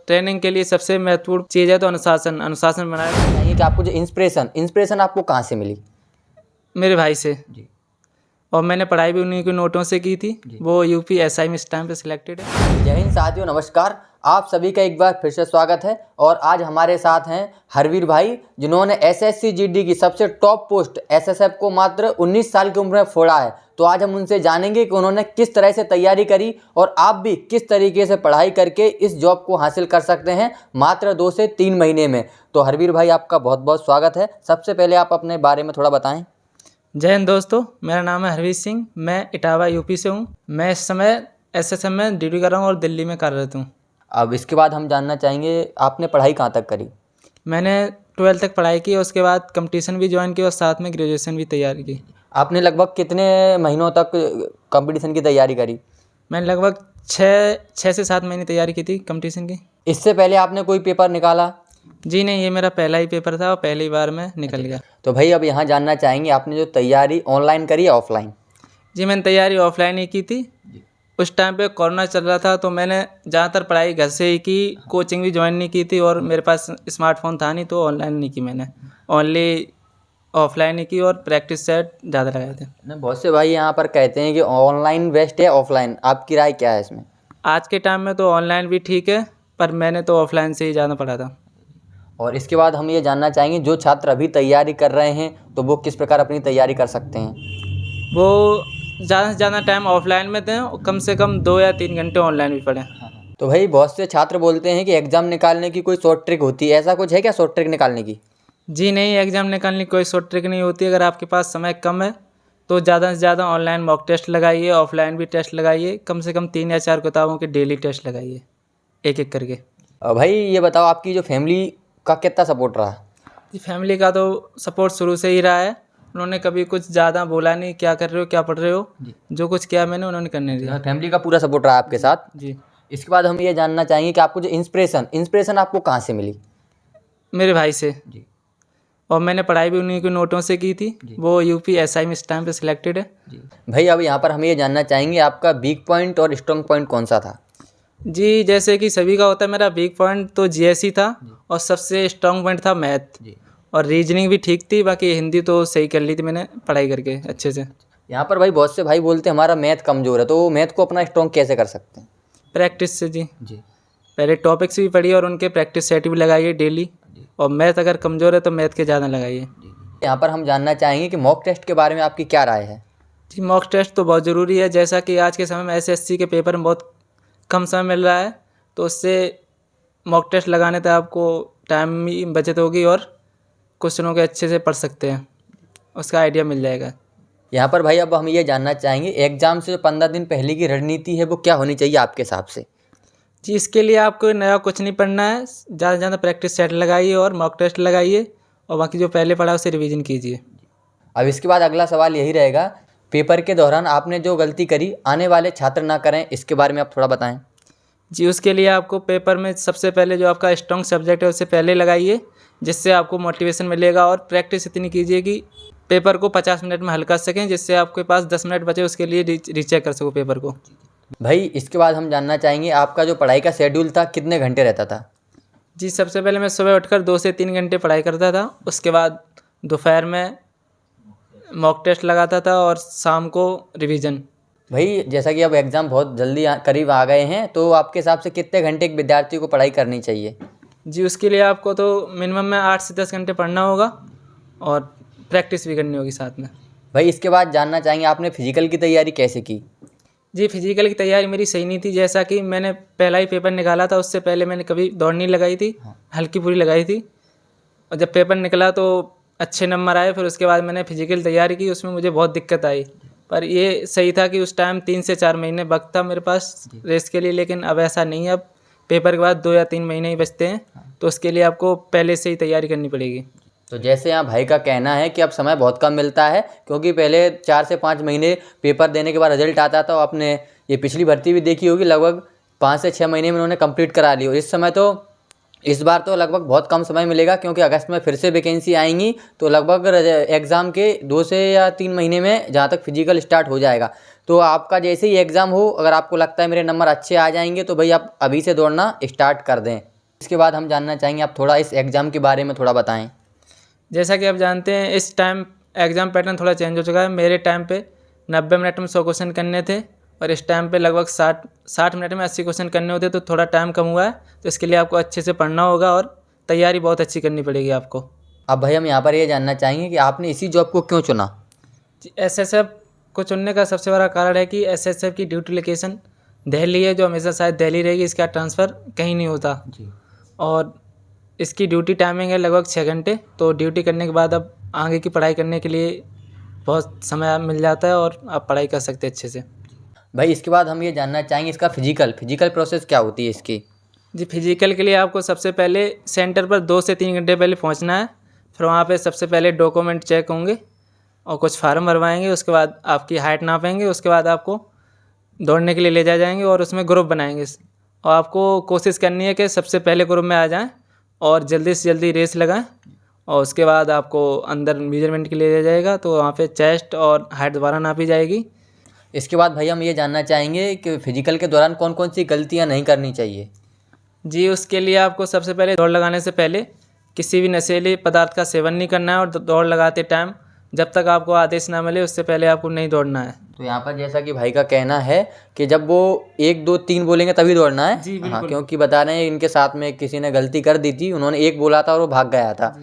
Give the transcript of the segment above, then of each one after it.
Training के लिए सबसे महत्वपूर्ण चीज़ है तो अनुशासन बनाया चाहिए कि आपको जो इंस्पिरेशन आपको कहाँ से मिली? मेरे भाई से। जी। और मैंने पढ़ाई भी उन्हीं के नोटों से की थी। वो यूपी एसआई में इस टाइम पे सिलेक्टेड है। जय हिंद साथियों, नमस्कार। आप सभी का एक बार फिर से स्वागत है। और आज हमारे साथ हैं हरवीर भाई, जिन्होंने एसएससी जीडी की सबसे टॉप पोस्ट एसएसएफ को मात्र 19 साल की उम्र में फोड़ा है। तो आज हम उनसे जानेंगे कि उन्होंने किस तरह से तैयारी करी और आप भी किस तरीके से पढ़ाई करके इस जॉब को हासिल कर सकते हैं मात्र 2 से 3 महीने में। तो हरवीर भाई, आपका बहुत बहुत स्वागत है। सबसे पहले आप अपने बारे में थोड़ा बताएं। जय हिंद दोस्तों, मेरा नाम है हरवीर सिंह। मैं इटावा यूपी से हूँ। मैं इस समय एसएसएफ में ड्यूटी कर रहा हूँ और दिल्ली में कार्यरत हूँ। अब इसके बाद हम जानना चाहेंगे, आपने पढ़ाई कहाँ तक करी? मैंने 12th तक पढ़ाई की, उसके बाद कंपटीशन भी ज्वाइन किया और साथ में ग्रेजुएशन भी तैयारी की। आपने लगभग कितने महीनों तक कंपटीशन की तैयारी करी? मैंने लगभग 6 से 7 महीने तैयारी की थी कंपटीशन की। इससे पहले आपने कोई पेपर निकाला? जी नहीं, ये मेरा पहला ही पेपर था और पहली बार में निकल गया। तो भाई अब यहाँ जानना चाहेंगे, आपने जो तैयारी ऑनलाइन करी या ऑफलाइन? जी, मैंने तैयारी ऑफलाइन ही की थी। उस टाइम पे कोरोना चल रहा था तो मैंने ज़्यादातर पढ़ाई घर से ही की, कोचिंग भी ज्वाइन नहीं की थी और मेरे पास स्मार्टफोन था नहीं, तो ऑनलाइन नहीं की मैंने, ओनली ऑफलाइन ही की और प्रैक्टिस सेट ज़्यादा लगाए थे। बहुत से भाई यहाँ पर कहते हैं कि ऑनलाइन बेस्ट है ऑफलाइन, आपकी राय क्या है इसमें? आज के टाइम में तो ऑनलाइन भी ठीक है, पर मैंने तो ऑफलाइन से ही ज़्यादा पढ़ा था। और इसके बाद हम ये जानना चाहेंगे, जो छात्र अभी तैयारी कर रहे हैं तो वो किस प्रकार अपनी तैयारी कर सकते हैं? वो ज़्यादा से ज़्यादा टाइम ऑफलाइन में दें और कम से कम 2 या 3 घंटे ऑनलाइन भी पढ़ें। तो भाई बहुत से छात्र बोलते हैं कि एग्ज़ाम निकालने की कोई शॉर्ट ट्रिक होती है, ऐसा कुछ है क्या शॉर्ट ट्रिक निकालने की? जी नहीं, एग्ज़ाम निकालने की कोई शॉर्ट ट्रिक नहीं होती। अगर आपके पास समय कम है तो ज़्यादा से ज़्यादा ऑनलाइन मॉक टेस्ट लगाइए, ऑफलाइन भी टेस्ट लगाइए। कम से कम 3 या 4 किताबों के डेली टेस्ट लगाइए, एक एक करके। भाई ये बताओ, आपकी जो फैमिली का कितना सपोर्ट रहा? जी, फैमिली का तो सपोर्ट शुरू से ही रहा है। उन्होंने कभी कुछ ज़्यादा बोला नहीं, क्या कर रहे हो, क्या पढ़ रहे हो। जो कुछ किया मैंने, उन्होंने करने दिया। फैमिली का पूरा सपोर्ट रहा आपके साथ? जी। इसके बाद हम ये जानना चाहेंगे कि आपको जो इंस्पिरेशन आपको कहाँ से मिली? मेरे भाई से। जी। और मैंने पढ़ाई भी उन्हीं के नोटों से की थी। वो यूपी एसआई में इस टाइम पे सिलेक्टेड है। जी भाई, अब यहाँ पर हम ये जानना चाहेंगे, आपका वीक पॉइंट और स्ट्रॉन्ग पॉइंट कौन सा था? जी, जैसे कि सभी का होता है, मेरा वीक पॉइंट तो जीएसई था और सबसे स्ट्रॉन्ग पॉइंट था मैथ। और रीजनिंग भी ठीक थी, बाकी हिंदी तो सही कर ली थी मैंने पढ़ाई करके अच्छे से। यहाँ पर भाई बहुत से भाई बोलते हैं हमारा मैथ कमज़ोर है, तो वो मैथ को अपना स्ट्रॉन्ग कैसे कर सकते हैं? प्रैक्टिस से जी। पहले टॉपिक्स भी पढ़िए और उनके प्रैक्टिस सेट भी लगाइए डेली। और मैथ अगर कमज़ोर है तो मैथ के ज़्यादा लगाइए। यहाँ पर हम जानना चाहेंगे कि मॉक टेस्ट के बारे में आपकी क्या राय है? जी, मॉक टेस्ट तो बहुत ज़रूरी है। जैसा कि आज के समय में एसएससी के पेपर में बहुत कम समय मिल रहा है, तो उससे मॉक टेस्ट लगाने तक आपको टाइम भी बचत होगी और क्वेश्चनों के अच्छे से पढ़ सकते हैं, उसका आइडिया मिल जाएगा। यहाँ पर भाई अब हम ये जानना चाहेंगे, एग्ज़ाम से 15 दिन पहले की रणनीति है वो क्या होनी चाहिए आपके हिसाब से? जी, इसके लिए आपको नया कुछ नहीं पढ़ना है। ज़्यादा से ज़्यादा प्रैक्टिस सेट लगाइए और मॉक टेस्ट लगाइए और बाकी जो पहले पढ़ा उसे रिवीजन कीजिए। अब इसके बाद अगला सवाल यही रहेगा, पेपर के दौरान आपने जो गलती करी आने वाले छात्र ना करें, इसके बारे में आप थोड़ा बताएं। जी, उसके लिए आपको पेपर में सबसे पहले जो आपका स्ट्रॉन्ग सब्जेक्ट है उसे पहले लगाइए, जिससे आपको मोटिवेशन मिलेगा। और प्रैक्टिस इतनी कीजिए कि पेपर को 50 मिनट में हल कर सकें, जिससे आपके पास 10 मिनट बचे उसके लिए रीचेक कर सको पेपर को। भाई इसके बाद हम जानना चाहेंगे, आपका जो पढ़ाई का शेड्यूल था कितने घंटे रहता था? जी, सबसे पहले मैं सुबह उठकर 2 से 3 घंटे पढ़ाई करता था। उसके बाद दोपहर में मॉक टेस्ट लगाता था और शाम को रिवीजन। भाई जैसा कि अब एग्ज़ाम बहुत जल्दी करीब आ गए हैं, तो आपके हिसाब से कितने घंटे एक विद्यार्थी को पढ़ाई करनी चाहिए? जी, उसके लिए आपको तो मिनिमम में 8 से 10 घंटे पढ़ना होगा और प्रैक्टिस भी करनी होगी साथ में। भाई इसके बाद जानना चाहेंगे, आपने फिजिकल की तैयारी कैसे की? जी, फिजिकल की तैयारी मेरी सही नहीं थी। जैसा कि मैंने पहला ही पेपर निकाला था, उससे पहले मैंने कभी दौड़ नहीं लगाई थी, हल्की पूरी लगाई थी। और जब पेपर निकला तो अच्छे नंबर आए। फिर उसके बाद मैंने फिजिकल तैयारी की, उसमें मुझे बहुत दिक्कत आई। पर ये सही था कि उस टाइम 3 से 4 महीने वक्त था मेरे पास रेस के लिए, लेकिन अब ऐसा नहीं है। अब पेपर के बाद 2 या 3 महीने ही बचते हैं, तो उसके लिए आपको पहले से ही तैयारी करनी पड़ेगी। तो जैसे यहाँ भाई का कहना है कि अब समय बहुत कम मिलता है, क्योंकि पहले 4 से 5 महीने पेपर देने के बाद रिजल्ट आता था। आपने ये पिछली भर्ती भी देखी होगी, लगभग 5 से 6 महीने में उन्होंने कंप्लीट करा ली। और इस बार तो लगभग बहुत कम समय मिलेगा, क्योंकि अगस्त में फिर से वैकेंसी आएंगी, तो लगभग एग्ज़ाम के 2 से या 3 महीने में जहाँ तक फिजिकल स्टार्ट हो जाएगा। तो आपका जैसे ही एग्ज़ाम हो, अगर आपको लगता है मेरे नंबर अच्छे आ जाएंगे, तो भाई आप अभी से दौड़ना स्टार्ट कर दें। इसके बाद हम जानना चाहेंगे आप थोड़ा इस एग्ज़ाम के बारे में थोड़ा बताएं। जैसा कि आप जानते हैं इस टाइम एग्ज़ाम पैटर्न थोड़ा चेंज हो चुका है। मेरे टाइम पे 90 मिनट में 100 क्वेश्चन करने थे और इस टाइम पे लगभग 60 मिनट में 80 क्वेश्चन करने होते, तो थोड़ा टाइम कम हुआ है। तो इसके लिए आपको अच्छे से पढ़ना होगा और तैयारी बहुत अच्छी करनी पड़ेगी आपको। अब भाई हम यहाँ पर ये जानना चाहेंगे कि आपने इसी जॉब को क्यों चुना। एसएसएफ को चुनने का सबसे बड़ा कारण है कि एसएसएफ की ड्यूटी लोकेशन दिल्ली है, जो हमेशा शायद दिल्ली रहेगी, इसका ट्रांसफ़र कहीं नहीं होता। जी। और इसकी ड्यूटी टाइमिंग है लगभग 6 घंटे। तो ड्यूटी करने के बाद अब आगे की पढ़ाई करने के लिए बहुत समय मिल जाता है और आप पढ़ाई कर सकते हैं अच्छे से। भाई इसके बाद हम ये जानना चाहेंगे इसका फिजिकल प्रोसेस क्या होती है इसकी। जी, फिजिकल के लिए आपको सबसे पहले सेंटर पर 2 से 3 घंटे पहले पहुंचना है। फिर वहाँ पे सबसे पहले डॉक्यूमेंट चेक होंगे और कुछ फार्म भरवाएंगे। उसके बाद आपकी हाइट नापेंगे। उसके बाद आपको दौड़ने के लिए ले जाएंगे और उसमें ग्रुप बनाएंगे। और आपको कोशिश करनी है कि सबसे पहले ग्रुप में आ जाएं और जल्दी से जल्दी रेस लगाएं। और उसके बाद आपको अंदर मेजरमेंट के लिए ले जाएगा, तो वहाँ पे चेस्ट और हाइट दोबारा नापी जाएगी। इसके बाद भाई हम ये जानना चाहेंगे कि फिजिकल के दौरान कौन कौन सी गलतियाँ नहीं करनी चाहिए। जी, उसके लिए आपको सबसे पहले दौड़ लगाने से पहले किसी भी नशीले पदार्थ का सेवन नहीं करना है और दौड़ लगाते टाइम जब तक आपको आदेश ना मिले उससे पहले आपको नहीं दौड़ना है। तो यहाँ पर जैसा कि भाई का कहना है कि जब वो 1 2 3 बोलेंगे तभी दौड़ना है। जी, हाँ, बिल्कुल। क्योंकि बता रहे हैं इनके साथ में किसी ने गलती कर दी थी, उन्होंने 1 बोला था और वो भाग गया था।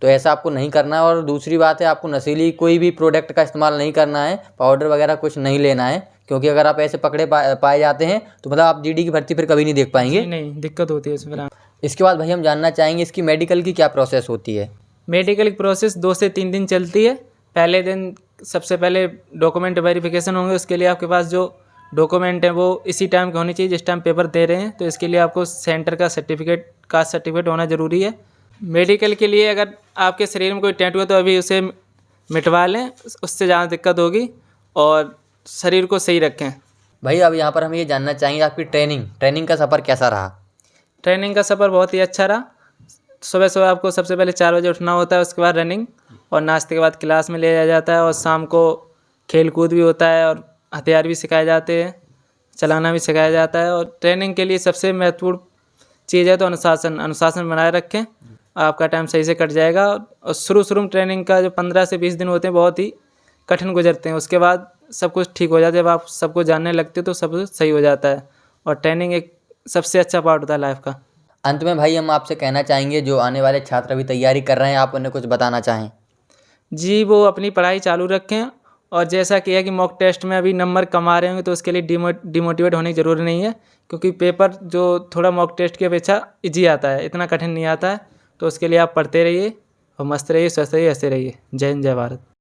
तो ऐसा आपको नहीं करना है। और दूसरी बात है, आपको नशीली कोई भी प्रोडक्ट का इस्तेमाल नहीं करना है, पाउडर वगैरह कुछ नहीं लेना है, क्योंकि अगर आप ऐसे पकड़े पाए जाते हैं तो मतलब आप जीडी की भर्ती फिर कभी नहीं देख पाएंगे। नहीं, दिक्कत होती है उसमें। इसके बाद भाई हम जानना चाहेंगे इसकी मेडिकल की क्या प्रोसेस होती है। मेडिकल की प्रोसेस 2 से 3 दिन चलती है। पहले दिन सबसे पहले डॉक्यूमेंट वेरिफिकेशन होंगे। उसके लिए आपके पास जो डॉक्यूमेंट है वो इसी टाइम के होने चाहिए जिस टाइम पेपर दे रहे हैं। तो इसके लिए आपको सेंटर का कास्ट सर्टिफिकेट होना ज़रूरी है। मेडिकल के लिए अगर आपके शरीर में कोई टैटू है तो अभी उसे मिटवा लें, उससे ज़्यादा दिक्कत होगी। और शरीर को सही रखें। भाई अब यहाँ पर हम ये जानना चाहेंगे आपकी ट्रेनिंग का सफ़र कैसा रहा। ट्रेनिंग का सफ़र बहुत ही अच्छा रहा। सुबह सुबह आपको सबसे पहले 4 बजे उठना होता है, उसके बाद रनिंग और नाश्ते के बाद क्लास में ले जाया जाता है। और शाम को खेल कूद भी होता है और हथियार भी सिखाए जाते हैं, चलाना भी सिखाया जाता है। और ट्रेनिंग के लिए सबसे महत्वपूर्ण चीज़ है तो अनुशासन बनाए रखें, आपका टाइम सही से कट जाएगा। और शुरू में ट्रेनिंग का जो 15 से 20 दिन होते हैं बहुत ही कठिन गुजरते हैं। उसके बाद सब कुछ ठीक हो जाता है। जब आप सबको जानने लगते हो तो सब कुछ सही हो जाता है। और ट्रेनिंग एक सबसे अच्छा पार्ट होता है लाइफ का। अंत में भाई हम आपसे कहना चाहेंगे जो आने वाले छात्र अभी तैयारी कर रहे हैं, आप उन्हें कुछ बताना चाहें। जी, वो अपनी पढ़ाई चालू रखें। और जैसा कि है कि मॉक टेस्ट में अभी नंबर कम आ रहे होंगे तो उसके लिए डिमोटिवेट होने की ज़रूरी नहीं है, क्योंकि पेपर जो थोड़ा मॉक टेस्ट की अपेक्षा ईजी आता है, इतना कठिन नहीं आता है। तो उसके लिए आप पढ़ते रहिए और मस्त रहिए, स्वस्थ रहिए, हंसते रहिए। जय हिंद, जय भारत।